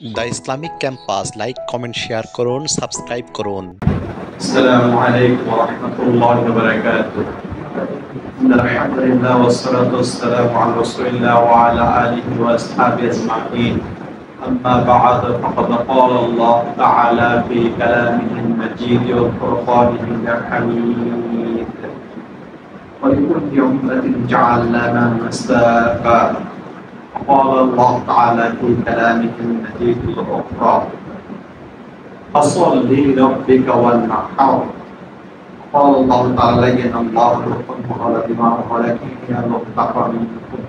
The Islamic campus like comment share করুন, subscribe করুন। السلام عليكم ورحمة الله وبركاته. إن الحمد لله والصلاة والسلام على رسول الله وعلى آله وأصحابه أجمعين. أما بعد فقد قال الله تعالى في كلامه المجيد وفرقانه الحميد. ولكل أمة جعلنا منسكا. قال الله تعالى في كلامه المجيد الأخرى فصل لربك وانحر. قال الله تعالى إن الله يحب الذين ولكن يتقى منكم.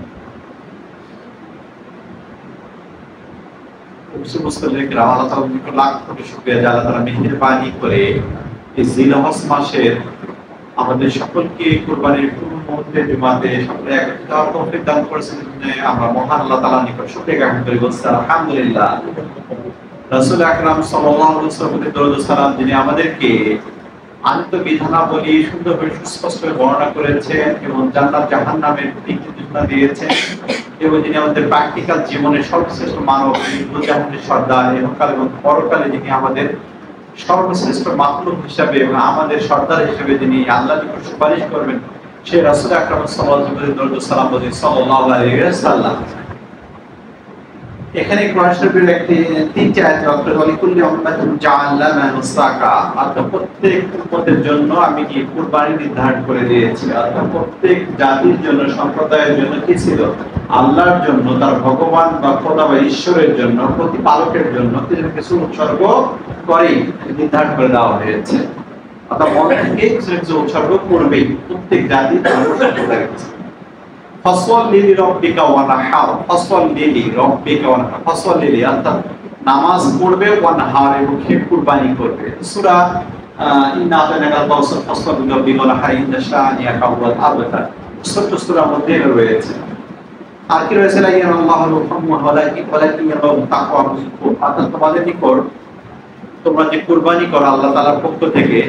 মেহেরবানি করে এই জিলহজ মাসের আমাদের সকলকে কুরবানির পূর্ব মুহূর্তে জুমাতে সকলে একত্রিত হওয়ার তৌফিক দান করেছেন। আমরা মহান আল্লাহ তাআলার নিকট শুকরিয়া জ্ঞাপন করি, বলছি আলহামদুলিল্লাহ। রাসূল আকরাম সাল্লাল্লাহু আলাইহি ওয়াসাল্লামের দরুদ ও সালাম যিনি আমাদেরকে আনিত বিধানাবলী সুন্দরভাবে সুস্পষ্ট বর্ণনা করেছেন এবং জান্নাত জাহান্নামের নির্দেশনা দিয়েছেন, এবং যিনি আমাদের প্র্যাকটিক্যাল জীবনের সর্বশ্রেষ্ঠ মানব, জাহান্নামের সর্দার, ইহকাল এবং পরকালে যিনি আমাদের সর্বশ্রেষ্ঠ মাখলুক হিসাবে এবং আমাদের সর্দার হিসেবে যিনি আল্লাহর নিকট সুপারিশ করবেন, সেই রাসূল আকরাম সাল্লাল্লাহু আলাইহি ওয়াসাল্লামের দরুদ ও সালাম বলি সাল্লাল্লাহু আলাইহি ওয়াসাল্লাম। এখানে কোরআন শরীফের একটি তিনটি আয়াত আছে, ওয়ালিকুল্লি উম্মাতিন জাআলনা মানসাকা, অর্থাৎ প্রত্যেক উম্মতের জন্য আমি কি কুরবানি নির্ধারণ করে দিয়েছি। অর্থাৎ প্রত্যেক জাতির জন্য, সম্প্রদায়ের জন্য কি ছিল, আল্লাহর জন্য, তার ভগবান বা খোদা বা ঈশ্বরের জন্য, প্রতিপালকের জন্য কিছু কিছু উৎসর্গ করে নির্ধারণ করে দেওয়া হয়েছে। অর্থাৎ মন থেকে কিছু কিছু উৎসর্গ করবেই প্রত্যেক জাতি ধর্ম সম্প্রদায়ের। অর্থাৎ নামাজ পড়বে, ওয়ানহার এবং কুরবানি করবে। সূরা ইন্না আতাইনাকাল কাউসার ফাসল লিরাব্বিকা ওয়ানহার ইন্না শানিআকা হুয়াল আবতার, ছোট সূরার মধ্যে রয়েছে। আর কি রয়েছে, লাইয়ানাল্লাহু ওয়ালাকিন ইয়ারাহু তাকওয়া মিনকুম, অর্থাৎ তোমাদের নিকট তোমরা যে কুরবানি করো আল্লাহ তাআলার পক্ষ থেকে,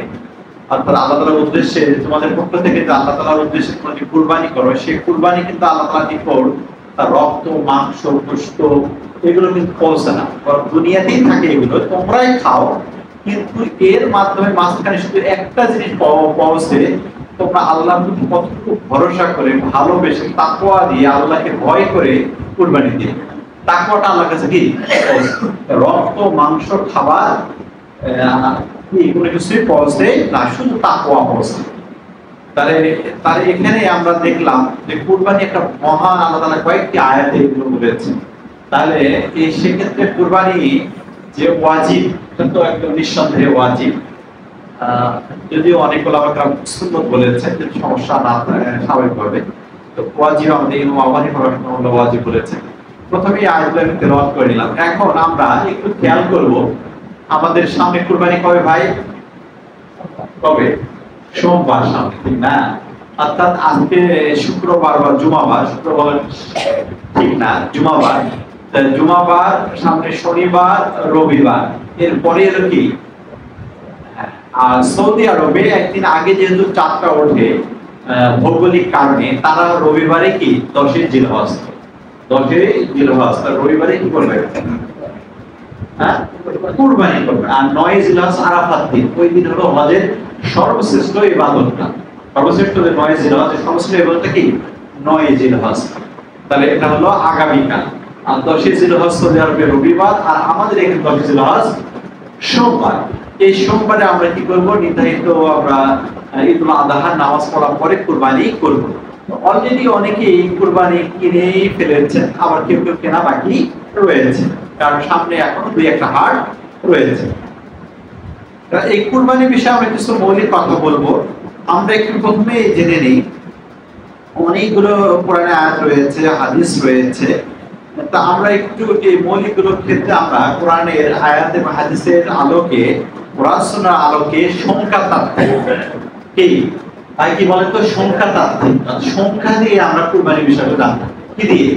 অর্থাৎ আল্লাহ তাআলার উদ্দেশ্যে, তোমাদের পক্ষ থেকে যে আল্লাহ তাআলার উদ্দেশ্যে তোমরা যে কুরবানি করো, সেই কুরবানি কিন্তু আল্লাহ তাআলার নিকট তার রক্ত, মাংস, গোশত এগুলো কিন্তু পৌঁছে না, দুনিয়াতেই থাকে, এগুলো তোমরাই খাও, কিন্তু এর মাধ্যমে মাঝখানে শুধু একটা জিনিস পৌঁছে, তোমরা আল্লাহর প্রতি কতটুকু ভরসা করে, ভালোবেসে, তাকওয়া দিয়ে, আল্লাহকে ভয় করে কুরবানি দিয়ে। তাকওয়াটা আল্লাহর কাছে কি রক্ত, মাংস, খাবার কোনো কিছুই পৌঁছে না, শুধু তাকওয়া পৌঁছে। তাহলে এখানে আমরা দেখলাম যে কুরবানি একটা মহান, আল্লাহ তাআলা কয়েকটি আয়াতে এগুলো বলেছেন। তাহলে এই সেক্ষেত্রে কুরবানি যে ওয়াজিব, কিন্তু একদম নিঃসন্দেহে ওয়াজিব, যদিও অনেক ওলামা কেরাম সুন্নাত বলেছেন, যদি সমস্যা না স্বাভাবিকভাবে, তো ওয়াজিব আমাদের ইমাম আবু হানিফা রাহিমাহুল্লাহ ওয়াজিব বলেছেন। প্রথমেই আয়াতগুলো আমি তেলাওয়াত করে নিলাম। এখন আমরা একটু খেয়াল করব, আমাদের সামনে কুরবানি কবে ভাই? কবে? সোমবার সামনে, ঠিক না? অর্থাৎ আজকে শুক্রবার বা জুমাবার, শুক্রবার ঠিক না, জুমাবার, জুমাবার সামনে, শনিবার, রবিবার, এরপরে এলো কি? আর সৌদি আরবে একদিন আগে যেহেতু চাঁদটা ওঠে ভৌগোলিক কারণে, তারা রবিবারে কি 10 জিলহজ, 10 জিলহজ রবিবারে কি করবে? কুরবানি করবে। আর 9 জিলহজ আরাফাত দিন, ওই দিন হলো হজের সর্বশ্রেষ্ঠ ইবাদতটা, সর্বশ্রেষ্ঠ 9 জিলহজ, সর্বশ্রেষ্ঠ ইবাদতটা কি 9 জিলহজ। তাহলে এটা হলো আগামীকাল। আর 10 জিলহজ সৌদি আরবে রবিবার, আর আমাদের এখানে 10 জিলহজ সোমবার। এই সোমবারে আমরা কি করব? নির্ধারিত আমরা ঈদুল আযহার নামাজ পড়ার পরে কুরবানি করব। অলরেডি অনেকেই কুরবানি কিনে ফেলেছেন, আবার কেউ কেউ কেনা বাকি রয়েছে, কারণ সামনে এখনো 2-1টা হাট রয়েছে। এই কুরবানির বিষয়ে আমরা কিছু মৌলিক কথা বলবো। আমরা একটু প্রথমে জেনে নিই, অনেকগুলো কোরআনে আয়াত রয়েছে, হাদিস রয়েছে, তা আমরা একটু এই মৌলিকগুলোর ক্ষেত্রে আমরা কোরআনের আয়াত এবং হাদিসের আলোকে, কোরআন সুন্নাহর আলোকে সংখ্যা তাত্ত্বিক কি তাই কি বলেন তো, সংখ্যা তাত্ত্বিক, সংখ্যা দিয়ে আমরা কুরবানির বিষয়টা জানবো। কি দিয়ে?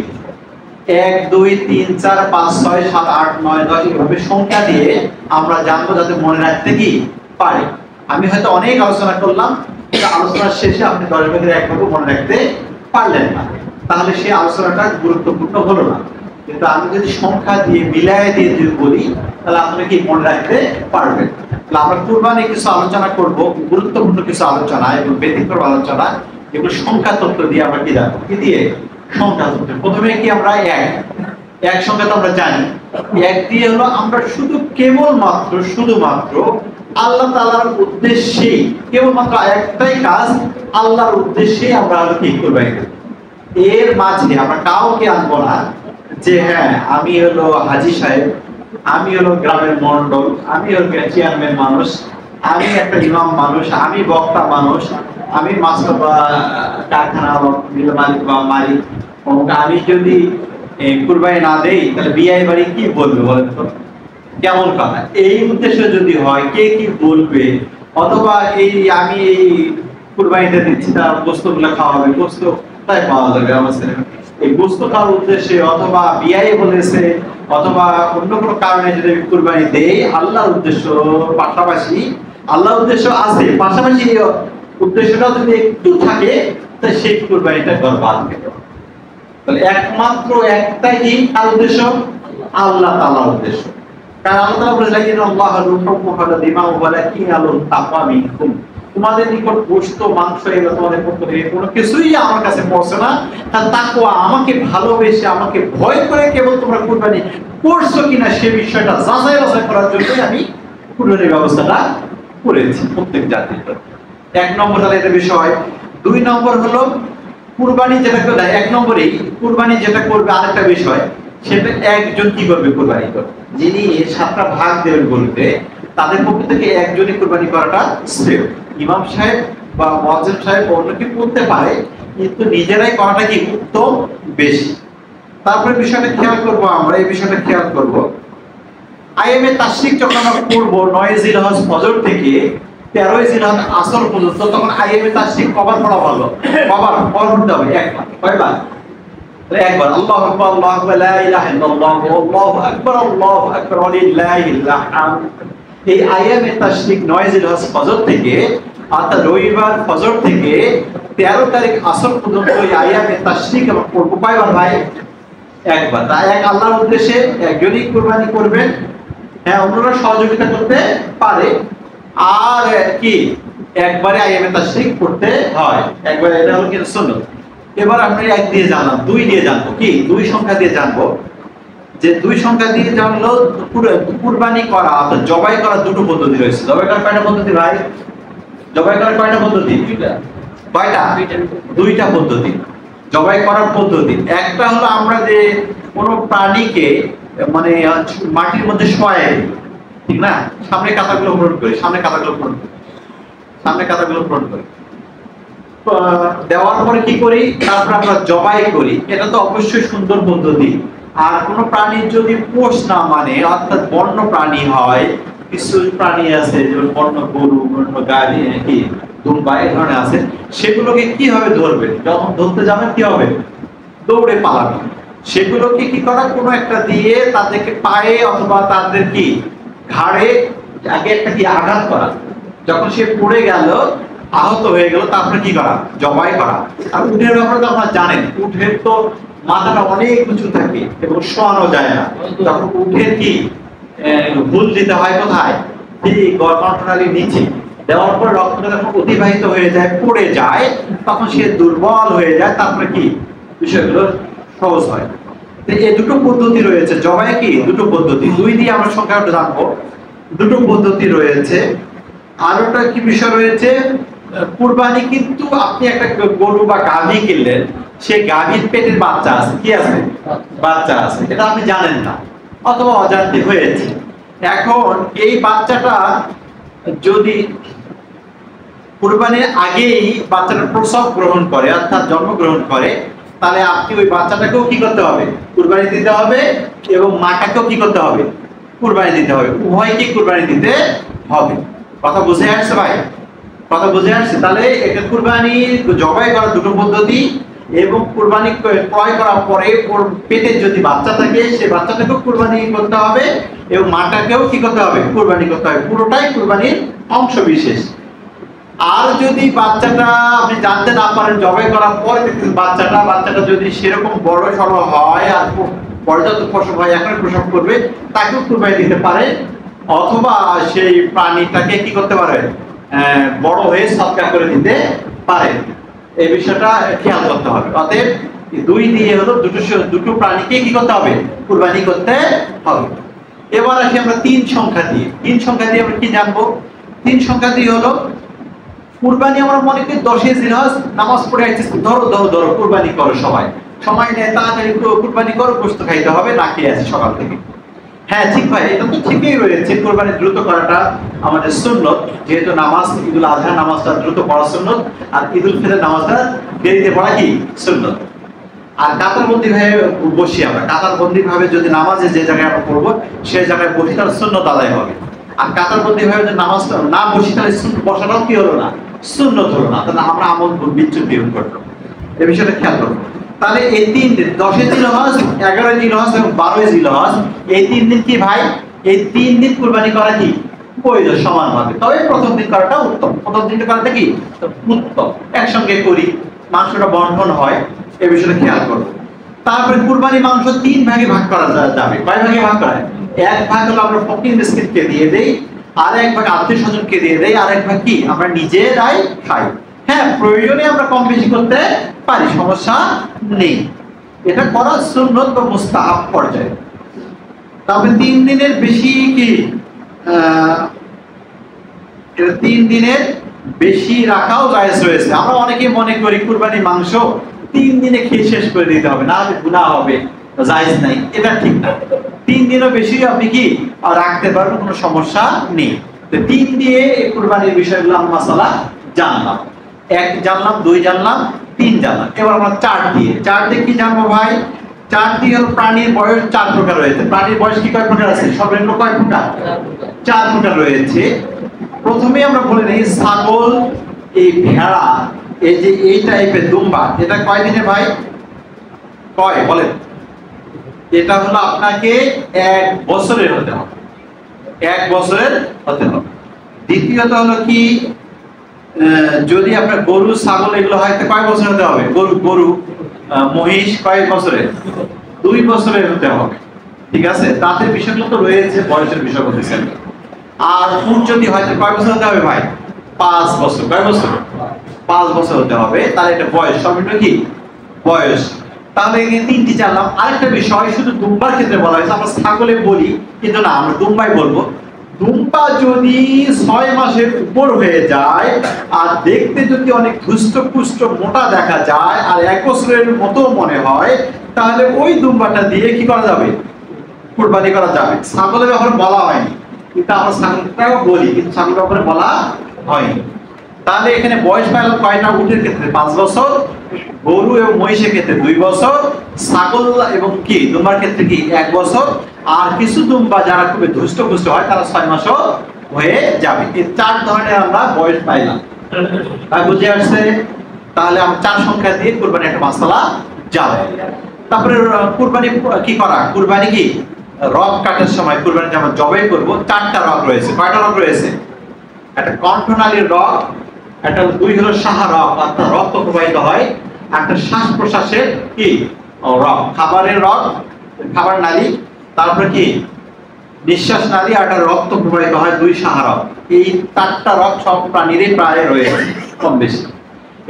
1 2 3 4 5 6 7 8 9 10 এভাবে সংখ্যা দিয়ে আমরা জানবো, যাতে মনে রাখতে কি পারি। আমি হয়তো অনেক আলোচনা করলাম, আলোচনার শেষে আপনি 10 ভাগের 1 ভাগও মনে রাখতে পারলেন না, তাহলে সেই আলোচনাটা গুরুত্বপূর্ণ হলো না। কিন্তু আমি যদি সংখ্যা দিয়ে মিলায় দিয়ে যদি বলি তাহলে আপনারা কি মনে রাখতে পারবেন। তাহলে আমরা কুরবানি কিছু আলোচনা করব, গুরুত্বপূর্ণ কিছু আলোচনা এবং ব্যতিক্রম আলোচনা, এগুলো সংখ্যা তত্ত্ব দিয়ে আমরা কি জানবো, কি দিয়ে সংখ্যা তত্ত্ব। প্রথমে কি আমরা এক সংখ্যা তো আমরা জানি, এক দিয়ে হলো আমরা শুধুমাত্র আল্লাহ তাআলার উদ্দেশ্যে, কেবলমাত্র একটাই কাজ, আল্লাহর উদ্দেশ্যে আমরা কি কুরবানি দেব। এর মাঝে আমরা কাউকে আনবো না যে হ্যাঁ আমি হলো হাজী সাহেব, আমি হলো গ্রামের মন্ডল, আমি হলো চেয়ারম্যান মানুষ, আমি একটা ইমাম মানুষ, আমি বক্তা মানুষ, আমি মাস্টার বা কারখানা মালিক বা মালিক, আমি যদি কুরবানি না দেই তাহলে বিয়ে বাড়ি কি বলবে বলেন তো, কেমন কথা। এই উদ্দেশ্য যদি হয় কে কি বলবে, অথবা আমি এই কুরবানিটা দিচ্ছি তার গোস্তগুলো খাওয়া হবে, গোস্ত তাই পাওয়া যাবে আমার ছেলে, এই গোস্ত খাওয়ার উদ্দেশ্যে, অথবা বিয়ে বলেছে, অথবা অন্য কোনো কারণে যদি আমি কুরবানি দেই আল্লাহর উদ্দেশ্য পাশাপাশি, আল্লাহর উদ্দেশ্য আছে পাশাপাশি উদ্দেশ্যটা যদি একটু থাকে তাহলে সেই কুরবানিটা বরবাদ হবে। তাহলে একমাত্র একটাই কি তার উদ্দেশ্য, আল্লাহ তাআলার উদ্দেশ্য। কারণ আল্লাহ তাআলা বলেছেন আল্লাহু রুহুহু ওয়া দিমাউ ওয়ালাকিনাল তাকওয়া মিনকুম, তোমাদের নিকট গোশত মাংস এগুলো তোমাদের পক্ষ থেকে কোনো কিছুই আমার কাছে পৌঁছে না, তার তাকওয়া আমাকে ভালোবেসে আমাকে ভয় করে কেবল তোমরা কুরবানি করছো কিনা সে বিষয়টা যাচাই বাছাই করার জন্যই আমি কুরবানির ব্যবস্থাটা করেছি প্রত্যেক জাতির জন্য। এক নম্বর তাহলে এটা বিষয়। দুই নম্বর হলো কুরবানি যেটা করে, এক নম্বরেই কুরবানি যেটা করবে আরেকটা বিষয়, সেটা একজন কি করবে, কুরবানি করবে। যিনি 7টা ভাগ দেবেন বলতে তাদের পক্ষ থেকে একজনই কুরবানি করাটা শ্রেয়। ইমাম সাহেব বা মুয়াজ্জিন সাহেব অন্য কি করতে পারে, কিন্তু নিজেরাই করাটা কি উত্তম বেশি। তারপরে বিষয়টা খেয়াল করব, আমরা এই বিষয়টা খেয়াল করব, আইএমএ তাশরিক যখন আমরা করব 9 জিলহজ ফজর থেকে 13 জিলহজ আসর পর্যন্ত, তখন আইএমএ তাশরিক কবার পড়া ভালো, কবার পড়তে হবে, একবার, কয়বার, একবার। আল্লাহু আকবার, আল্লাহু আকবার, লা ইলাহা ইল্লাল্লাহ, আল্লাহু আকবার, আল্লাহু আকবার, ওয়ালিল্লাহিল হামদ। এই আইএমএ তাশরিক 9 জিলহজ ফজর থেকে, অর্থাৎ রবিবার ফজর থেকে 13 তারিখ আসর পর্যন্ত এই আইএমএ তাশরিক আমরা পড়ব কয়বার ভাই, একবার। তাই এক আল্লাহর উদ্দেশ্যে একজনই কুরবানি করবেন, হ্যাঁ অন্যরা সহযোগিতা করতে পারে, আর কি একবারে আইএমএ তাশরিক করতে হয় একবারে, এটা হলো কিন্তু সুন্নাত। এবার আমরা এক দিয়ে জানলাম, দুই দিয়ে জানবো, কি দুই সংখ্যা দিয়ে জানবো, যে দুই সংখ্যা দিয়ে জানলো কুরবানি করা অর্থাৎ জবাই করার দুটো পদ্ধতি রয়েছে। জবাই করার কয়টা পদ্ধতি ভাই, জবাই করার কয়টা পদ্ধতি, কয়টা, দুইটা পদ্ধতি জবাই করার পদ্ধতি। একটা হলো আমরা যে কোনো প্রাণীকে মানে মাটির মধ্যে শোয়াই দিই, ঠিক না, সামনে কাঁথাগুলো পূরণ করি, সামনে কাঁথাগুলো পূরণ করি, দেওয়ার পরে কি করি, তারপর আমরা জবাই করি। এটা তো অবশ্যই সুন্দর পদ্ধতি। আর কোনো প্রাণীর যদি পোষ না মানে, অর্থাৎ বন্য প্রাণী হয়, কিছু প্রাণী আছে যেমন বন্য গরু, বন্য গাড়ি, কি দুম্বা, এই ধরনের আছে, সেগুলোকে কিভাবে ধরবেন, যখন ধরতে যাবেন কি হবে, দৌড়ে পালাবে। সেগুলোকে কি করা, কোনো একটা দিয়ে তাদেরকে পায়ে অথবা তাদের কি ঘাড়ে আগে একটা কি আঘাত করা, যখন সে পড়ে গেল আহত হয়ে গেল তারপরে কি করা, জবাই করা। আর উটের ব্যাপারে তো আপনারা জানেন, উটের তো মাথাটা অনেক উঁচু থাকে এবং শোয়ানো যায় না, তখন উটের কি ভুল দিতে হয় কোথায়, এই গর্ভনালীর নিচে দেওয়ার পর রক্তটা যখন অতিবাহিত হয়ে যায়, পড়ে যায়, তখন সে দুর্বল হয়ে যায়, তারপরে কি বিষয়গুলো সহজ হয়। এই দুটো পদ্ধতি রয়েছে জবাই, কি দুটো পদ্ধতি, দুই দিয়ে আমরা সংখ্যাটা জানবো, দুটো পদ্ধতি রয়েছে। আরোটা কি বিষয় রয়েছে, কুরবানি কিন্তু আপনি একটা গরু বা গাভী কিনলেন, সেই গাভীর পেটের বাচ্চা আছে, কি আছে, বাচ্চা আছে, এটা আপনি জানেন না অথবা অজান্তে হয়েছে। এখন এই বাচ্চাটা যদি কুরবানির আগেই বাচ্চাটা প্রসব গ্রহণ করে অর্থাৎ জন্মগ্রহণ করে, তাহলে আপনি ওই বাচ্চাটাকেও কি করতে হবে, কুরবানি দিতে হবে, এবং মাটাকেও কি করতে হবে, কুরবানি দিতে হবে, উভয়কে কুরবানি দিতে হবে। কথা বুঝে আসছে ভাই, কথা বুঝে আসছে। তাহলে এটা কুরবানি জবাই করার দুটো পদ্ধতি, এবং কুরবানি ক্রয় করার পরে ওর পেটে যদি বাচ্চা থাকে সেই বাচ্চাটাকেও কুরবানি করতে হবে, এবং মাটাকেও কি করতে হবে, কুরবানি করতে হবে, পুরোটাই কুরবানির অংশ বিশেষ। আর যদি বাচ্চাটা আপনি জানতে না পারেন, জবাই করার পরে বাচ্চাটা যদি সেরকম বড় সড়ো হয় আর পর্যাপ্ত প্রসব হয়, এখন প্রসব করবে, তাকেও কুরবানি দিতে পারে, অথবা সেই প্রাণীটাকে কি করতে পারে, বড় হয়ে সৎকার করে দিতে পারে। এই বিষয়টা খেয়াল করতে হবে। অতএব দুই দিয়ে হলো দুটো প্রাণীকে কি করতে হবে, কুরবানি করতে হবে। এবার আসি আমরা তিন সংখ্যা দিয়ে আমরা কি জানবো? তিন সংখ্যা দিয়ে হলো কুরবানি আমরা মনে করি 10 জিলহজ নামাজ পড়ে আসছে, ধরো কুরবানি করো, সবাই সময় নেয়, তাড়াতাড়ি কুরবানি করো, গোশত খাইতে হবে, না খেয়ে আছে সকাল থেকে। হ্যাঁ ঠিক ভাই, এটা তো ঠিকই রয়েছে, কুরবানি দ্রুত করাটা আমাদের সুন্নত, যেহেতু নামাজ ঈদুল আজহা নামাজটা দ্রুত পড়া সুন্নত, আর ঈদুল ফিতর নামাজটা দেরিতে পড়া কি সুন্নত। আর কাতারবন্দি ভাবে বসি আমরা, কাতারবন্দি ভাবে যদি নামাজে যে জায়গায় আমরা পড়বো সেই জায়গায় বসি, তাহলে সুন্নত আদায় হবে। আর কাতারবন্দি ভাবে যদি নামাজটা না বসি, তাহলে বসাটাও কি হলো না, সুন্নত হলো না, তাহলে আমরা আমল বিচ্যুতি করবো। এই বিষয়টা খেয়াল করবো। তাহলে এই 3 দিন 10 জিলহজ, 11 জিলহজ এবং 12 জিলহজ, এই 3 দিন কি ভাই, এই 3 দিন কুরবানি করা কি প্রয়োজন সমানভাবে। তবে প্রথম দিন করাটা উত্তম, প্রথম দিনটা করাটা কি উত্তম, একসঙ্গে করি, মাংসটা বন্টন হয়, এই বিষয়টা খেয়াল করবো। তারপরে কুরবানি মাংস 3 ভাগে ভাগ করা যাবে। কয় ভাগে ভাগ করা হয়? এক ভাগ হলো আমরা ফকির মিসকিনকে দিয়ে দেই, আর এক ভাগ আত্মীয় স্বজনকে দিয়ে দেই, আর এক ভাগ কি আমরা নিজেরাই খাই। হ্যাঁ, প্রয়োজনে আমরা কম বেশি করতে পারি, সমস্যা নেই, এটা করা সুন্নত বা মুস্তাহাব পর্যায়ে। তবে 3 দিনের বেশি কি 3 দিনের বেশি রাখাও জায়েজ রয়েছে। আমরা অনেকেই মনে করি কুরবানি মাংস 3 দিনে খেয়ে শেষ করে দিতে হবে, না হলে গুনাহ হবে, জায়েজ নাই, এটা ঠিক না। 3 দিনও বেশি আপনি কি রাখতে পারবেন, কোনো সমস্যা নেই। তো 3 দিয়ে এই কুরবানির বিষয়গুলো আমরা মাসালা জানলাম, 1 জানলাম, 2 জানলাম, 3 জানলাম। এবার আমরা 4 দিয়ে কি জানবো ভাই? 4 দিয়ে হলো প্রাণীর বয়স 4 প্রকার রয়েছে। প্রাণীর বয়স কি কয় প্রকার আছে? সর্বনিম্ন কয় প্রকার? 4 প্রকার রয়েছে। প্রথমে আমরা বলে নেই ছাগল, এই ভেড়া, এই যে এই টাইপের দুম্বা, এটা কয় দিনে ভাই? কয় বলেন? এটা হলো আপনাকে 1 বছরের হতে হবে, 1 বছরের হতে হবে। দ্বিতীয়ত হলো কি, যদি আপনার গরু ছাগল এগুলো হয় তো কয় বছর হতে হবে? গরু মহিষ কয় বছরের? 2 বছরের হতে হবে, ঠিক আছে। তাদের বিষয়গুলো তো রয়েছে, বয়সের বিষয় বলতেছেন। আর উট যদি হয় তো কয় বছর হতে হবে ভাই? 5 বছর। কয় বছর? 5 বছর হতে হবে। তাহলে এটা বয়স, সর্বনিম্ন কি বয়স। তাহলে এখানে 3টি জানলাম। আরেকটা বিষয়, শুধু দুম্বার ক্ষেত্রে বলা হয়েছে, আমরা ছাগলে বলি কিন্তু না, আমরা দুম্বাই বলবো। দুম্বা যদি 6 মাসের উপর হয়ে যায়, আর দেখতে যদি অনেক ধুষ্টপুষ্ট মোটা দেখা যায়, আর 1 বছরের মতো মনে হয়, তাহলে ওই দুম্বাটা দিয়ে কি করা যাবে? কুরবানি করা যাবে। ছাগলের ব্যাপারে বলা হয়নি, কিন্তু আমরা ছাগলটাও বলি, কিন্তু ছাগলের ব্যাপারে বলা হয়নি। তাহলে এখানে বয়স পাইলাম কয়টা? উটের ক্ষেত্রে 5 বছর, গরু এবং মহিষের ক্ষেত্রে 2 বছর, ছাগল এবং কি দুম্বার ক্ষেত্রে কি 1 বছর, আর কিছু দুম্বা যারা খুবই ধুষ্টপুষ্ট হয় তারা 6 মাসও হয়ে যাবে। এই 4 ধরনের আমরা বয়স পাইলাম, তাই বুঝে আসছে? তাহলে আমরা 4 সংখ্যা দিয়ে কুরবানি একটা মাসালা যাবে। তারপরে কুরবানি কি করা? কুরবানি কি রক কাটার সময়, কুরবানি যে আমরা জবাই করব, 4টা রক রয়েছে। কয়টা রক রয়েছে? একটা কণ্ঠনালীর রক, একটা 2 হলো সাহা রক, অর্থাৎ রক্ত প্রবাহিত হয়, একটা শ্বাস প্রশ্বাসের কি রক, খাবারের রক, খাবার নালী, তারপরে কি নিঃশ্বাস নালী, আর একটা রক্ত প্রবাহিত হয় 2 সাহা রক। এই 4টা রক সব প্রাণীরই প্রায় রয়েছে কম বেশি।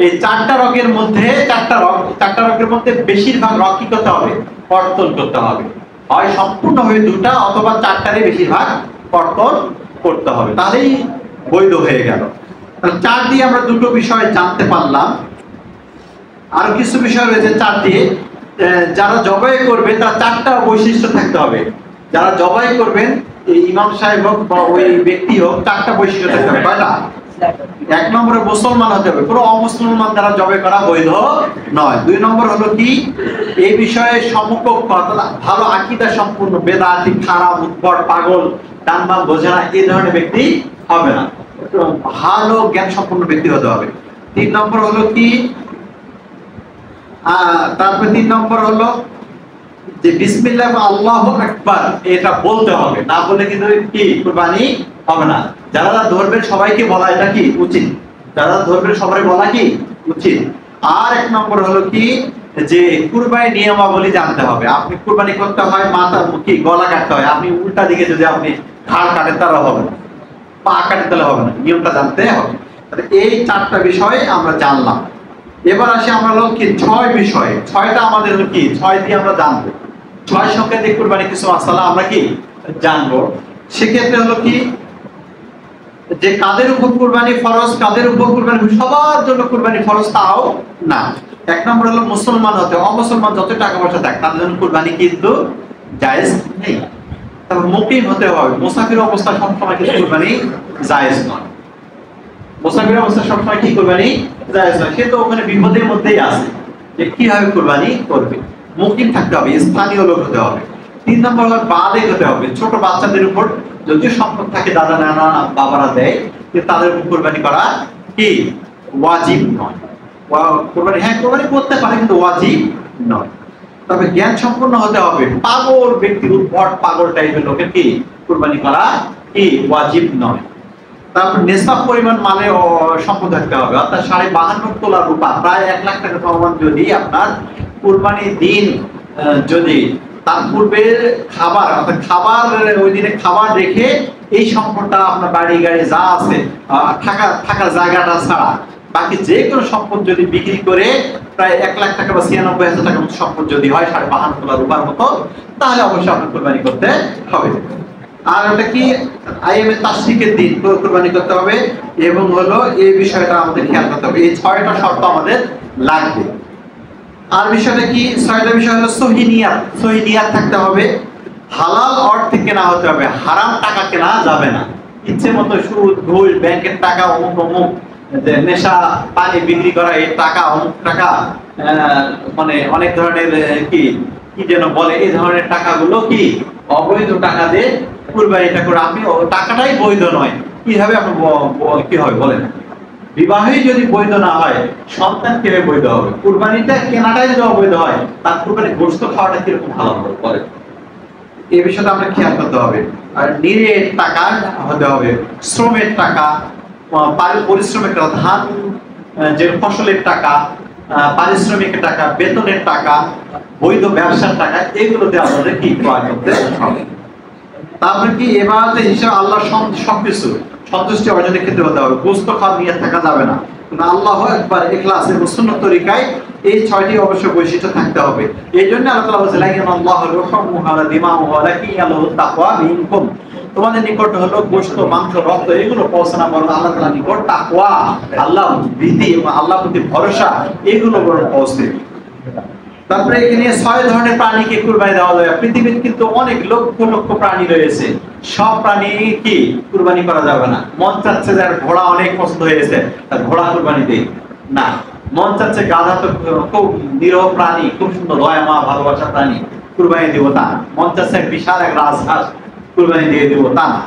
এই 4টা রকের মধ্যে 4টা রকের মধ্যে বেশিরভাগ রক কি করতে হবে? কর্তন করতে হবে। হয় সম্পূর্ণ হয়ে 2টা, অথবা 4টারই বেশিরভাগ কর্তন করতে হবে, তাহলেই বৈধ হয়ে গেল। তাহলে 4 দিয়ে আমরা 2টো বিষয় জানতে পারলাম। আর কিছু বিষয় রয়েছে 4 দিয়ে। যারা জবাই করবে তার 4টা বৈশিষ্ট্য থাকতে হবে। যারা জবাই করবেন, এই ইমাম সাহেব হোক বা ওই ব্যক্তি হোক, 4টা বৈশিষ্ট্য থাকতে হবে। কয়টা? 1 নম্বরে মুসলমান হতে হবে, কোনো অমুসলমান দ্বারা জবাই করা বৈধ নয়। 2 নম্বর হলো কি, এই বিষয়ে সমকক্ষ ভালো আকীদা সম্পূর্ণ, বেদাতি, খারাপ, উদ্ভট, পাগল, ডানবাম বোঝে না, এই ধরনের ব্যক্তি হবে না, ভালো জ্ঞান সম্পন্ন ব্যক্তি হতে হবে। 3 নম্বর হলো কি, তারপরে 3 নম্বর হলো যে বিসমিল্লাহ আল্লাহু আকবার, এটা বলতে হবে, না বলে কিন্তু কি কুরবানি হবে না। যারা ধরবেন সবাইকে বলা এটা কি উচিত, যারা ধরবেন সবাই বলা কি উচিত। আর 1 নম্বর হলো কি, যে কুরবানি নিয়মাবলী জানতে হবে। আপনি কুরবানি করতে হয় মাথা কি গলা কাটতে হয়, আপনি উল্টা দিকে যদি আপনি ঘাড় কাটেন তাহলে হবে না, পা কাটেন তাহলে হবে না, নিয়মটা জানতে হবে। এই 4টা বিষয় আমরা জানলাম। এবার আসি আমরা হলো কি 6 বিষয়, 6টা আমাদের হলো কি 6 দিয়ে আমরা জানবো, 6 সংখ্যা দিয়ে কুরবানি কিছু মাসালা আমরা কি জানবো। সেক্ষেত্রে হলো কি যে কাদের উপর কুরবানি ফরজ, কাদের উপর কুরবানি, সবার জন্য কুরবানি ফরজ তাও না। 1 নম্বর হলো মুসলমান হতে, অমুসলমান যত টাকা পয়সা থাক তার জন্য কুরবানি কিন্তু জায়েজ নেই। তারপর মুকিম হতে হবে, মুসাফির অবস্থা সবসময় কিন্তু কুরবানি জায়েজ নয়। মুসাফির অবস্থা সবসময় কি কুরবানি জায়েজ নয়, সে তো ওখানে বিপদের মধ্যেই আছে যে কিভাবে কুরবানি করবে। মুকিম থাকতে হবে, স্থানীয় লোক হতে হবে। 3 নম্বর হলো বালেগ হতে হবে, ছোট বাচ্চাদের উপর যদি সম্পদ থাকে দাদা নানা বাবারা দেয়, কিন্তু তাদের উপর কুরবানি করা কি ওয়াজিব নয়। কুরবানি হ্যাঁ কুরবানি করতে পারে কিন্তু ওয়াজিব নয়। তবে জ্ঞান সম্পন্ন হতে হবে, পাগল ব্যক্তি উদ্ভট পাগল টাইপের লোকের কি কুরবানি করা কি ওয়াজিব নয়। তারপর নেশাব পরিমাণ মানে সম্পদ থাকতে হবে, অর্থাৎ 52.5 তোলা রূপা প্রায় 1 লাখ টাকা প্রমাণ যদি আপনার কুরবানির দিন যদি তার পূর্বের খাবার অর্থাৎ খাবার ওই দিনে খাবার রেখে এই সম্পদটা আপনার বাড়ি গাড়ি যা আছে থাকার জায়গাটা ছাড়া বাকি যে কোনো সম্পদ যদি বিক্রি করে প্রায় 1 লাখ টাকা বা 96,000 টাকার মতো সম্পদ যদি হয় 52.5 তোলা রূপার মতো, তাহলে অবশ্যই আপনার কুরবানি করতে হবে। আর ওটা কি আইএমএ তাশরিকের দিন কুরবানি করতে হবে, এবং হলো এই বিষয়টা আমাদের খেয়াল করতে হবে। এই 6টা শর্ত আমাদের লাগবে। আর বিষয়টা কি 6টা বিষয় হলো সহি নিয়াত থাকতে হবে, হালাল অর্থে কেনা হতে হবে, হারাম টাকা কেনা যাবে না। ইচ্ছে মতো সুদ ঘুষ ব্যাংকের টাকা অমুক অমুক নেশা পানি বিক্রি করা এই টাকা অমুক টাকা মানে অনেক ধরনের কি কি যেন বলে এই ধরনের টাকাগুলো কি অবৈধ টাকা দিয়ে কুরবানিটা করে আপনি টাকাটাই বৈধ নয়, কিভাবে আপনি কি হয় বলেন? বিবাহই যদি বৈধ না হয় সন্তান কিভাবে বৈধ হবে? কুরবানিটা কেনাটাই যদি অবৈধ হয় তার কুরবানি গোশত খাওয়াটা কিরকম ভালো হবে বলেন? এই বিষয়টা আমরা খেয়াল করতে হবে। আর নিরের টাকা হতে হবে, শ্রমের টাকা, পরিশ্রমের টাকা, ধান যে ফসলের টাকা, পারিশ্রমিকের টাকা, বেতনের টাকা, বৈধ ব্যবসার টাকা, এগুলোতে আমাদের কি ক্রয় করতে হবে। তারপরে কি এবারে হিসাব আল্লাহ সবকিছু সন্তুষ্টি অর্জনের ক্ষেত্রে হতে হবে, গোশত খাওয়ার নিয়ত থাকা যাবে না। আল্লাহু আকবার ইখলাস এবং সুন্নাত তরিকায় এই 6টি অবশ্য বৈশিষ্ট্য থাকতে হবে। এই জন্য আল্লাহ তাআলা বলেছেন আল্লাহু রহমুহু ওয়া দিমাহু ওয়া লাকিয়ালু তাকওয়া মিনকুম, তোমাদের নিকট হলো গোশত মাংস রক্ত এগুলো পৌঁছানো বড় আল্লাহ তাআলার নিকট তাকওয়া আল্লাহ ভীতি এবং আল্লাহর প্রতি ভরসা এগুলো বড় পৌঁছে। তারপরে এখানে 6 ধরনের প্রাণীকে কুরবানি দেওয়া যাবে। পৃথিবীতে কিন্তু অনেক লক্ষ লক্ষ প্রাণী রয়েছে, সব প্রাণী কি কুরবানি করা যাবে না। মন চাচ্ছে যার ঘোড়া অনেক পছন্দ হয়েছে তার ঘোড়া কুরবানি দেই না, মন চাচ্ছে গাধা তো খুব নিরহ প্রাণী, খুব সুন্দর দয়ামা ভালোবাসা প্রাণী, কুরবানি দিব তা না। মন চাচ্ছে বিশাল এক রাজহাঁস কুরবানি দিয়ে দিব তা না,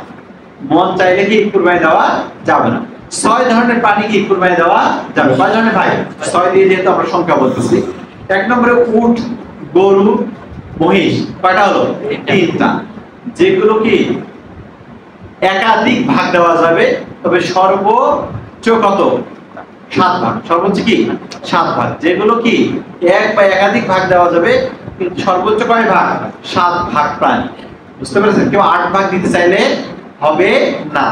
মন চাইলে কি কুরবানি দেওয়া যাবে না। 6 ধরনের প্রাণী কি কুরবানি দেওয়া যাবে। কয় ধরনের ভাই? 6 দিয়ে যেহেতু আমরা সংখ্যা বলতেছি। 1 নম্বরে উট, গরু, মহিষ, কয়টা হলো? 3টা, যেগুলো কি একাধিক ভাগ দেওয়া যাবে, তবে সর্বোচ্চ কত? 7 ভাগ। সর্বোচ্চ কি 7 ভাগ, যেগুলো কি এক বা একাধিক ভাগ দেওয়া যাবে, কিন্তু সর্বোচ্চ কয় ভাগ? 7 ভাগ প্রাণী। বুঝতে পেরেছেন? কেউ 8 ভাগ দিতে চাইলে হবে না।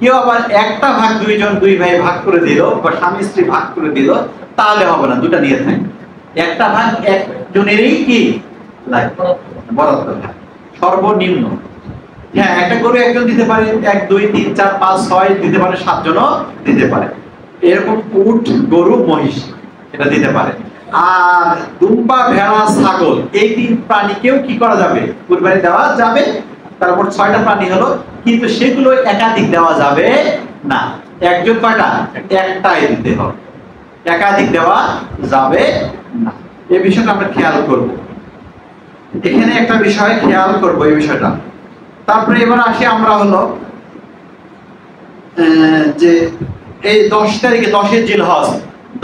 কেউ আবার একটা ভাগ 2 জন 2 ভাই ভাগ করে দিল বা স্বামী স্ত্রী ভাগ করে দিল, তাহলে হবে না, দুটা নিয়ে থাকে। একটা ভাগ একজনেরই কি লাগবে, বরাদ্দ সর্বনিম্ন। হ্যাঁ, একটা গরু একজন দিতে পারে, 1 2 3 4 5 6 দিতে পারে, 7 জনও দিতে পারে। এরকম উট, গরু, মহিষ এটা দিতে পারে। আর দুম্বা, ভেড়া, ছাগল এই 3 প্রাণীকেও কি করা যাবে? কুরবানি দেওয়া যাবে। তারপর 6টা প্রাণী হলো, কিন্তু সেগুলো একাধিক দেওয়া যাবে না। একজন কয়টা? একটাই দিতে হবে, একাধিক দেওয়া যাবে না। এই বিষয়টা আমরা খেয়াল করব, এখানে একটা বিষয় খেয়াল করব এই বিষয়টা। তারপরে এবার আসি আমরা হলো যে এই 10 তারিখে 10 জিলহজ,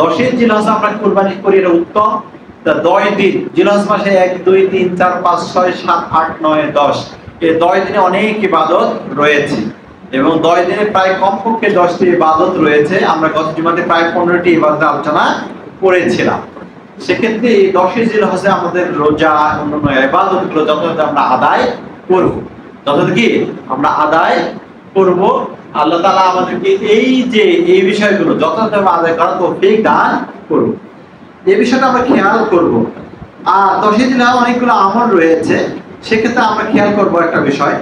10 জিলহজ আমরা কুরবানি করি, এটা উত্তম। 10 দিন জিলহজ মাসে 1 2 3 4 5 6 7 8 9 10 এই 10 দিনে অনেক ইবাদত রয়েছে, এবং 10 দিনে প্রায় কমপক্ষে 10টি ইবাদত রয়েছে। আমরা গত জুমাতে প্রায় 15টি ইবাদতের আলোচনা করেছিলাম। সেক্ষেত্রে এই 10 জিলহজে আমাদের রোজা অন্যান্য ইবাদতগুলো যথাযথ আমরা আদায় করব, যথাযথ কি আমরা আদায় করব। আল্লাহ তাআলা আমাদেরকে এই বিষয়গুলো যথাযথ আদায় করার তৌফিক দান করব, এই বিষয়টা আমরা খেয়াল করব। আর 10 জিলহজ অনেকগুলো আমল রয়েছে, সেক্ষেত্রে আমরা খেয়াল করব একটা বিষয়।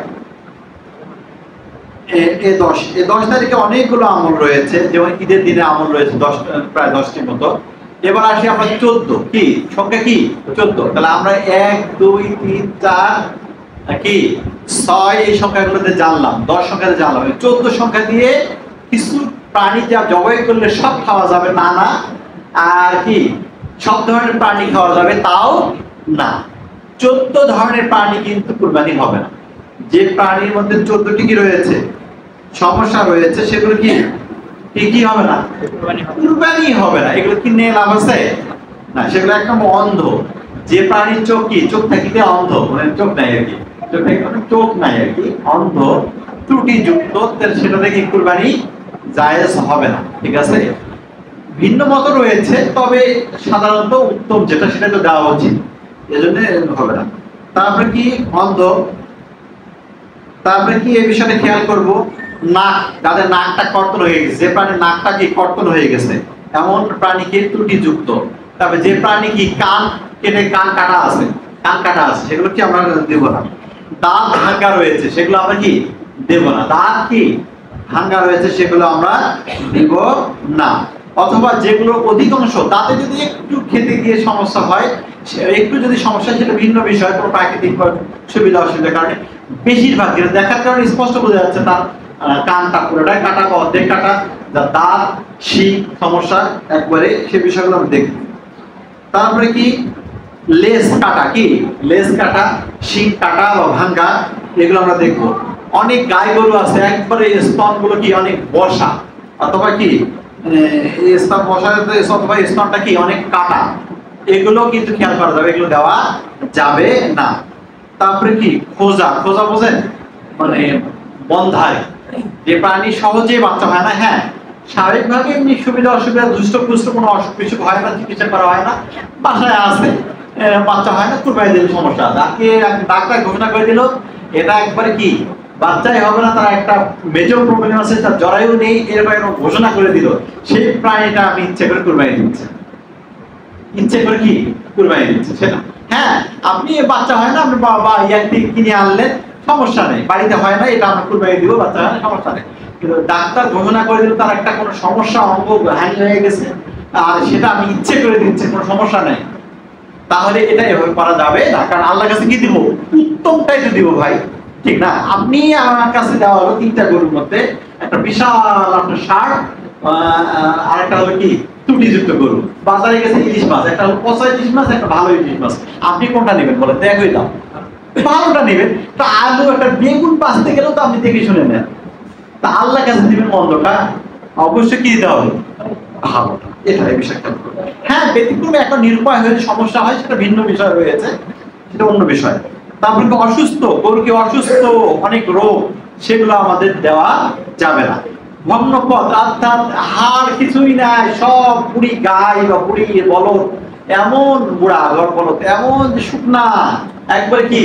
এই 10 তারিখে অনেকগুলো আমল রয়েছে, যেমন ঈদের দিনে আমল রয়েছে প্রায় 10টির মতো। এবার আসি আমরা 14, কি সংখ্যা কি 14, তাহলে আমরা 1 2 3 4 কি 6 এই সংখ্যাগুলোতে জানলাম, 10 সংখ্যাতে জানলাম। 14 সংখ্যা দিয়ে কিছু প্রাণী যা জবাই করলে সব খাওয়া যাবে না, না আর কি সব ধরনের প্রাণী খাওয়া যাবে তাও না। 14 ধরনের প্রাণী কিন্তু কুরবানি হবে না। যে প্রাণীর মধ্যে 14টি কি রয়েছে সমস্যা রয়েছে, সেগুলো কি কি হবে না, কুরবানি হবে না। এগুলো কি নিয়ে লাভ আছে না, সেগুলো একদম অন্ধ। যে প্রাণীর চোখ কি চোখ থাকিতে অন্ধ, মানে চোখ নাই আর কি, চোখ নাই আর কি, অন্ধ ত্রুটিযুক্ত, সেটা থেকে কুরবানি জায়েজ হবে না। ঠিক আছে, ভিন্ন মত রয়েছে, তবে সাধারণত উত্তম যেটা সেটা তো দেওয়া উচিত, এজন্য হবে না। তারপরে কি অন্ধ, তারপরে কি এই বিষয়টা খেয়াল করব, নাক, যাদের নাকটা কর্তন হয়ে গেছে, যে প্রাণীর নাকটা কি কর্তন হয়ে গেছে এমন প্রাণীকে ত্রুটিযুক্ত। তবে যে প্রাণী কি কান কেটে কান কাটা আছে সেগুলো কি আমরা দেব না। দাঁত ভাঙ্গা রয়েছে সেগুলো আমরা কি দেব না, দাঁত কি ভাঙ্গা রয়েছে সেগুলো আমরা দিব না। অথবা যেগুলো অধিকাংশ তাতে যদি একটু খেতে গিয়ে সমস্যা হয়, একটু যদি সমস্যা সেটা ভিন্ন বিষয়, কোনো প্রাকৃতিক সুবিধা অসুবিধার কারণে, বেশিরভাগ যেটা দেখার কারণে স্পষ্ট বোঝা যাচ্ছে তার কানটা পুরোটাই কাটা বা অর্ধেক কাটা, যার দাঁত শিং সমস্যা একবারে, সে বিষয়গুলো আমরা দেখব। তারপরে কি লেজ কাটা, কি লেজ কাটা, শিং কাটা বা ভাঙ্গা, এগুলো আমরা দেখব। অনেক গাই গরু আছে একবারে স্তনগুলো কি অনেক বসা, অথবা কি স্তন বসা অথবা স্তনটা কি অনেক কাটা, এগুলো কিন্তু খেয়াল করা যাবে, এগুলো দেওয়া যাবে না। তারপরে কি খোঁজা বোঝেন, মানে বন্ধায় যে প্রাণী সহজে বাচ্চা হয় না, হ্যাঁ স্বাভাবিকভাবে এমনি সুবিধা অসুবিধা দুষ্ট কোনো অসুখ বিসুখ হয় না, চিকিৎসা করা হয় না, বাসায় আসে বাচ্চা হয় না, কুরবানি দিলে সমস্যা আছে, আজকে ডাক্তার ঘোষণা করে দিল এটা একবারে কি বাচ্চাই হবে না, তার একটা মেজর প্রবলেম আছে, তার জরায়ু নেই, এরকম ঘোষণা করে দিল, সেই প্রাণীটা আমি ইচ্ছে করে কুরবানি দিচ্ছি, ইচ্ছে করে কি কুরবানি দিচ্ছে সেটা। হ্যাঁ আপনি বাচ্চা হয় না, আপনি বাবা ইয়াকে কিনে আনলেন, সমস্যা নেই, বাড়িতে হয় না, এটা আমরা কুরবানি দিব, বাচ্চা হয় না, সমস্যা নেই। কিন্তু ডাক্তার ঘোষণা করে দিল তার একটা কোনো সমস্যা, অঙ্গ হানি হয়ে গেছে, আর সেটা আমি ইচ্ছে করে দিচ্ছি, কোনো সমস্যা নেই, তাহলে এটা এভাবে করা যাবে না। কারণ আল্লাহর কাছে কি দিব, উত্তমটাই তো দিব ভাই, ঠিক না? আপনি আমার কাছে দেওয়া হলো 3টা গরুর মধ্যে একটা বিশাল আপনার ষাঁড়, আর একটা হলো কি ত্রুটিযুক্ত গরু, বাজারে গেছে ইলিশ মাছ, একটা হলো পচা ইলিশ মাছ, একটা ভালো ইলিশ মাছ, আপনি কোনটা নেবেন বলেন? দেখই দাম, ভালোটা নেবেন। তা আলু একটা বেগুন বাঁচতে গেলেও তো আপনি দেখে শুনে নেন, তা আল্লাহর কাছে দিবেন মন্দটা, অবশ্যই কি দিতে হবে ভালোটা, এটা এই বিষয়টা। হ্যাঁ ব্যতিক্রমে একটা নিরুপায় হয়ে সমস্যা হয় সেটা ভিন্ন বিষয় রয়েছে, সেটা অন্য বিষয়। তারপরে অসুস্থ গরুকে, অসুস্থ অনেক রোগ, সেগুলো আমাদের দেওয়া যাবে না। ভগ্নপদ অর্থাৎ হাড় কিছুই নাই, সব বুড়ি গাই বা বুড়ি বলদ, এমন বুড়া বলদ, এমন যে শুকনা একবারে কি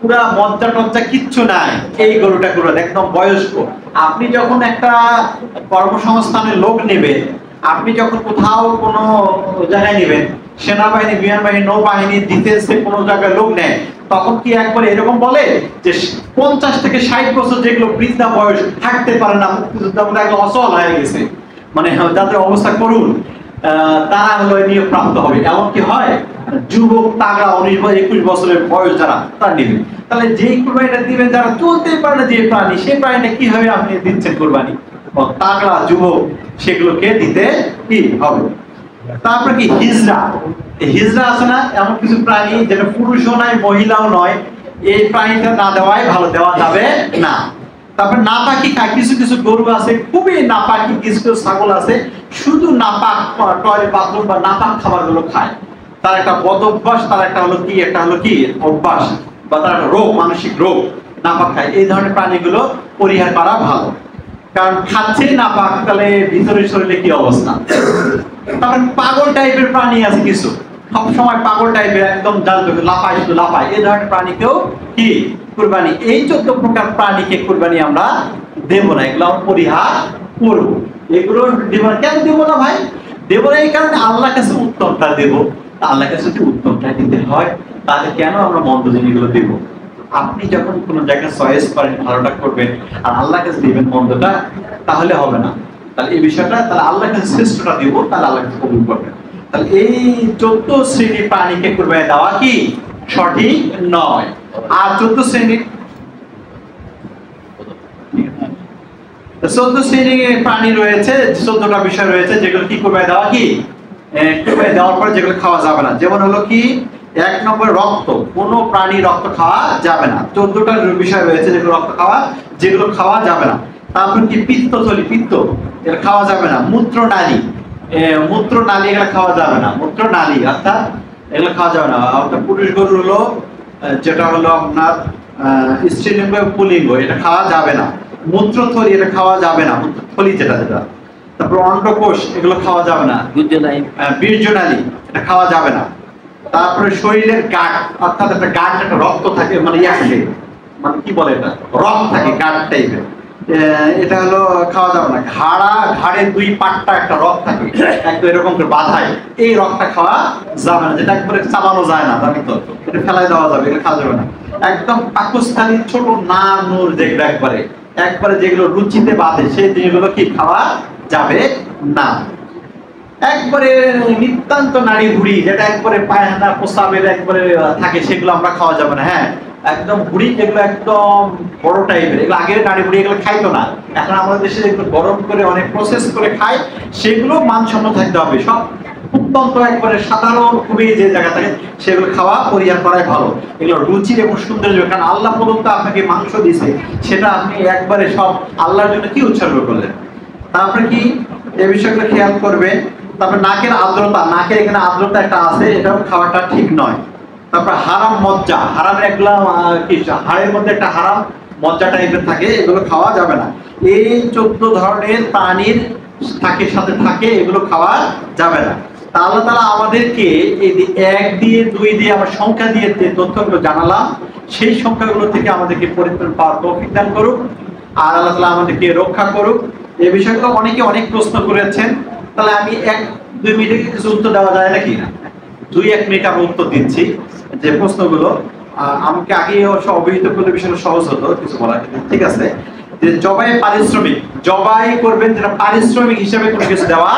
পুরা মজ্জা টজ্জা কিচ্ছু নাই, এই গরুটা একদম বয়স্ক। আপনি যখন একটা কর্মসংস্থানের লোক নেবেন, আপনি যখন কোথাও কোনো জায়গায় নেবেন, সেনাবাহিনী, বিমান বাহিনী, নৌবাহিনী, ডিফেন্সে কোনো জায়গায় লোক নেয়, তখন কি একবার এরকম বলে যে 50 থেকে 60 বছর যেগুলো বৃদ্ধা বয়স, হাঁটতে পারে না, মুক্তিযোদ্ধা বলে একদম অচল হয়ে গেছে, মানে যাদের অবস্থা করুন, তারা হলো নিয়োগ প্রাপ্ত হবে। এমনকি হয় যুবক তাগড়া 19 বা 21 বছরের বয়স যারা, তারা নেবেন। তাহলে যেই কুরবানিটা দিবেন যারা চলতেই পারে না, যে প্রাণী, সেই প্রাণীটা কিভাবে আপনি দিচ্ছেন কুরবানি? তাগড়া যুবক, সেগুলোকে দিতে কি হবে। তারপরে কি হিজড়া, হিজড়া আছে না, এমন কিছু প্রাণী যেটা পুরুষও নয় মহিলাও নয়, এই প্রাণীটা না দেওয়াই ভালো, দেওয়া যাবে না। তারপরে নাপাকি খায়, কিছু কিছু গরু আছে খুবই নাপাকি, কিছু কিছু ছাগল আছে শুধু নাপাক টয়লেট বাথরুম বা নাপাক খাবারগুলো খায়, তার একটা বদ অভ্যাস, তার একটা হলো কি অভ্যাস, বা তার একটা রোগ, মানসিক রোগ, নাপাক খায়। এই ধরনের প্রাণীগুলো পরিহার করা ভালো, কারণ খাচ্ছেই নাপাক, তাহলে ভিতরের শরীরে কি অবস্থা, তারপরে পাগল টাইপের প্রাণী আছে কিছু, সবসময় পাগল টাইপের, একদম জানতো লাফায়, শুধু লাফায়, এই ধরনের প্রাণীকেও কি কুরবানি, এই 14 প্রকার প্রাণীকে কুরবানি আমরা দেব না, এগুলো আমরা পরিহার করবো। এগুলো দেব না, কেন দেবো না ভাই? দেবো না এই কারণে আল্লাহর কাছে উত্তমটা দেব। আল্লাহর কাছে যদি উত্তমটা দিতে হয় তাহলে কেন আমরা মন্দ জিনিসগুলো দেব? আপনি যখন কোনো জায়গায় চয়েস করেন ভালোটা করবেন আর আল্লাহর কাছে দিবেন মন্দটা, তাহলে হবে না। তাহলে এই বিষয়টা, তাহলে আল্লাহর কাছে শ্রেষ্ঠটা দিব, তাহলে আল্লাহ কাছে কবুল করবেন। তাহলে এই 14 শ্রেণীর প্রাণীকে কুরবানি দেওয়া কি সঠিক নয়। আর 14 শ্রেণীর 14 শ্রেণীর প্রাণী রয়েছে, 14টা বিষয় রয়েছে যেগুলো কি কুরবানি দেওয়া কি কুরবানি দেওয়ার পরে যেগুলো খাওয়া যাবে না। যেমন হলো কি, 1 নম্বর রক্ত, কোনো প্রাণী রক্ত খাওয়া যাবে না। 14টা বিষয় রয়েছে যেগুলো রক্ত খাওয়া, যেগুলো খাওয়া যাবে না। তারপর কি পিত্তথলি, পিত্ত এটা খাওয়া যাবে না। মূত্রনালী, মূত্রনালী এগুলো খাওয়া যাবে না। মূত্রনালী অর্থাৎ এগুলো খাওয়া যাবে না। অর্থাৎ পুরুষ গরু হলো যেটা হলো আপনার স্ত্রীলিঙ্গ পুল্লিঙ্গ, এটা খাওয়া যাবে না। মূত্রথলি এটা খাওয়া যাবে না, মূত্রথলি যেটা যেটা। তারপর অন্ডকোষ এগুলো খাওয়া যাবে না। বীর্যনালী এটা খাওয়া যাবে না। তারপরে শরীরের গাঁট, অর্থাৎ একটা গাঁট, একটা রক্ত থাকে, মানে ইয়াকে মানে কি বলে এটা, রক্ত থাকে গাঁট টাইপের, এটা হলো খাওয়া যাবে না। ঘাড়ের 2 পাট্টা একটা রক থাকে, একদম এরকম করে বাঁধায়, এই রকটা খাওয়া যাবে না, যেটা একবারে চালানো যায় না, জানি তো, এটা ফেলাই দেওয়া যাবে, এটা খাওয়া যাবে না। একদম পাকিস্তানি ছোট নার নূর যেগুলো একবারে একবারে যেগুলো রুচিতে বাঁধে, সেই জিনিসগুলো কি খাওয়া যাবে না। একবারে নিতান্ত নাড়ি ভুড়ি, যেটা একবারে পায়খানা প্রস্রাবের একবারে থাকে, সেগুলো আমরা খাওয়া যাবে না। হ্যাঁ, একদম ভুড়ি যেগুলো একদম বড় টাইপের, এগুলো আগের নাড়ি ভুড়ি এগুলো খাইতো না, এখন আমাদের দেশে যেগুলো গরম করে অনেক প্রসেস করে খায়, সেগুলো মানসম্মত থাকতে হবে। সব অত্যন্ত একবারে সাধারণ খুবই যে জায়গা থাকে সেগুলো খাওয়া পরিহার করাই ভালো। এগুলো রুচির এবং সুন্দর, কারণ আল্লাহ প্রদত্ত আপনাকে মাংস দিয়েছে, সেটা আপনি একবারে সব আল্লাহর জন্য কি উৎসর্গ করলেন। তারপরে কি এই বিষয়গুলো খেয়াল করবে। তারপর নাকের আর্দ্রতা, নাকের এখানে আর্দ্রতা একটা আছে, এটাও খাওয়াটা ঠিক নয়। তারপর হারাম মজ্জা, হারাম এগুলা কি হাড়ের মধ্যে একটা হারাম মজ্জা টাইপের থাকে, এগুলো খাওয়া যাবে না। এই 14 ধরনের প্রাণীর সাথে থাকে, এগুলো খাওয়া যাবে না। তা আল্লাহ তাআলা আমাদেরকে এই 1 দিয়ে 2 দিয়ে আমার সংখ্যা দিয়ে যে তথ্যগুলো জানালাম, সেই সংখ্যাগুলো থেকে আমাদেরকে পরিত্রাণ পাওয়ার তৌফিক দান করুক, আর আল্লাহ তাআলা আমাদেরকে রক্ষা করুক। এই বিষয়গুলো অনেকে অনেক প্রশ্ন করেছেন, তাহলে আমি 1-2 মিনিটে কিছু উত্তর দেওয়া যায় নাকি না? 2-1 মিনিট আমি উত্তর দিচ্ছি যে প্রশ্নগুলো। আমাকে আগে অবহিত করলে বিষয়টা সহজ হতো কিছু বলার, ঠিক আছে? যে জবাই পারিশ্রমিক, জবাই করবেন যেটা পারিশ্রমিক হিসাবে কোনো কিছু দেওয়া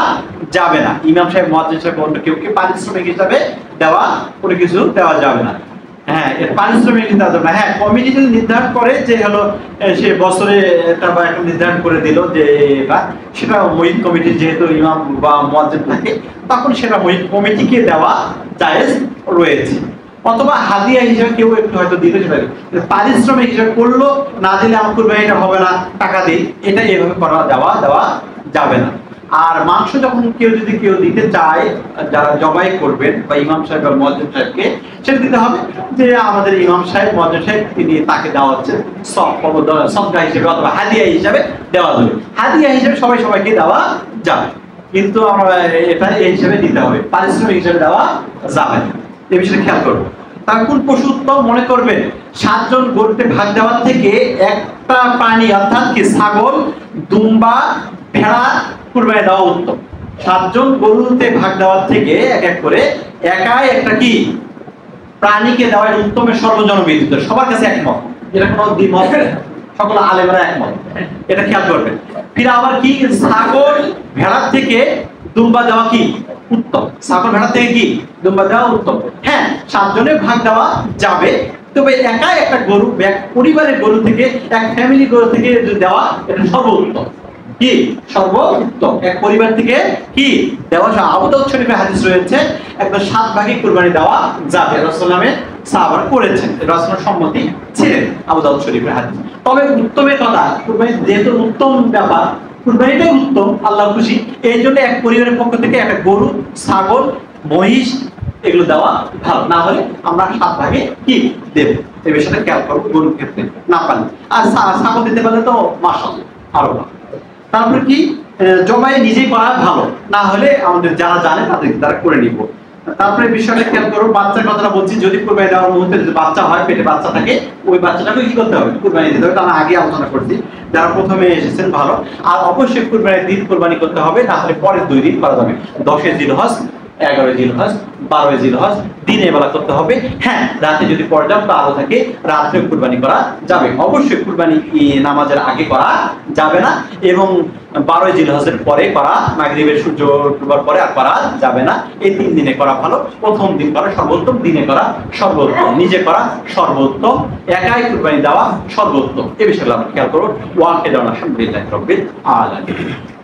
যাবে না। ইমাম সাহেব, মুয়াজ্জিন সাহেব, অন্য কেউ পারিশ্রমিক হিসাবে দেওয়া কোনো কিছু দেওয়া যাবে না। হ্যাঁ, এর পারিশ্রমিক দেওয়া যাবে না। হ্যাঁ, কমিটি যদি নির্ধারণ করে যে হলো সে বছরে এটা বা একটা নির্ধারণ করে দিল যে এটা, সেটা মহিত কমিটি যেহেতু ইমাম বা মুয়াজ্জিন থাকে, তখন সেটা মহিত কমিটিকে দেওয়া জায়েজ রয়েছে। অথবা হাদিয়া হিসেবে কেউ একটু হয়তো দিতে পারে, পারিশ্রমিক হিসেবে করলো, না দিলে আমার কুরবানি এটা হবে না, টাকা দিই, এটা এভাবে করা দেওয়া যাবে না। আর মাংস যখন কেউ দিতে চায়, যারা জবাই করবেন বা ইমাম সাহেব বা মুয়াজ্জিন সাহেবকে, সেটা দিতে হবে যে আমাদের ইমাম সাহেব, মুয়াজ্জিন সাহেব, তিনি তাকে দেওয়া হচ্ছে সদকা হিসেবে অথবা হাদিয়া হিসেবে দেওয়া যাবে। হাদিয়া হিসেবে সবাইকে দেওয়া যাবে, কিন্তু আমরা এটা এই হিসেবে দিতে হবে, পারিশ্রমিক হিসেবে দেওয়া যাবে না। এই বিষয়টা খেয়াল করবো। তার কোন পশু উত্তম মনে করবেন? 7 জন গরুতে ভাগ দেওয়ার থেকে একটা প্রাণী অর্থাৎ কি ছাগল, দুম্বা, ভেড়া কুরবানি দেওয়া উত্তম। 7 জন গরুতে ভাগ দেওয়ার থেকে এক করে একাই একটা কি প্রাণীকে দেওয়া উত্তমের সর্বজনবিদিত, সবার কাছে একমত, এটা কোনো দ্বিমত, সকল আলেমরা একমত, এটা খেয়াল করবেন। ফির আবার কি ছাগল ভেড়ার থেকে দুম্বা দেওয়া কি উত্তম, ছাগল ভেড়া থেকে কি দুম্বা দেওয়া উত্তম। হ্যাঁ, 7 জনের ভাগ দেওয়া যাবে, তবে একা একটা গরু, এক পরিবারের গরু থেকে, এক ফ্যামিলি গরু থেকে দেওয়া এটা সর্বোত্তম। কি সর্বোত্তম, এক পরিবার থেকে কি দেওয়া। আবু দাউদ শরীফে হাদিস রয়েছে, একদম 7 ভাগে কুরবানি দেওয়া যাবে, রাসূলুল্লাহ সাহাবারা করেছেন, রাসূলের সম্মতি ছিলেন, আবু দাউদ শরীফের হাদিস। তবে উত্তমের কথা, কুরবানি যেহেতু উত্তম ব্যাপার, কুরবানিটাই উত্তম, আল্লাহ খুশি, এই জন্য এক পরিবারের পক্ষ থেকে একটা গরু, ছাগল, মহিষ এগুলো দেওয়া ভালো। না হলে আমরা 7 ভাগে কি দেব, এই বিষয়টা খেয়াল করবো গরুর ক্ষেত্রে না পারলে। আর ছাগল দিতে পারলে তো মাশাআল্লাহ আরো ভালো। তারপরে কি জবাই নিজেই করা ভালো, না হলে আমাদের যারা জানে তাদের দ্বারা করে নিব। তারপরে বিষয়টা খেয়াল করো, বাচ্চার কথাটা বলছি, যদি কুরবানি দেওয়ার মুহূর্তে যদি বাচ্চা হয়, পেটে বাচ্চা থাকে, ওই বাচ্চাটাকে কি করতে হবে? কুরবানি দিতে হবে। আমি আগে আলোচনা করছি, যারা প্রথমে এসেছেন ভালো। আর অবশ্যই কুরবানির দিন কুরবানি করতে হবে, না হলে পরের 2 দিন করা যাবে। 10 জিলহজ, 11 জিলহজ, 12 জিলহজ দিনের বেলা করতে হবে। হ্যাঁ, রাতে যদি পর্যাপ্ত আলো থাকে রাত্রে কুরবানি করা যাবে। অবশ্যই কুরবানি নামাজের আগে করা যাবে না, এবং 12 জিলহজের পরে করা, মাগরিবের সূর্য ডোবার পরে আর করা যাবে না। এই 3 দিনে করা ভালো। প্রথম দিন করা সর্বোত্তম, দিনে করা সর্বোত্তম, নিজে করা সর্বোত্তম, একাই কুরবানি দেওয়া সর্বোত্তম। এই বিষয়গুলো আমরা খেয়াল করব। ওয়াকিদুন আলহামদুলিল্লাহি রাব্বিল আলামিন।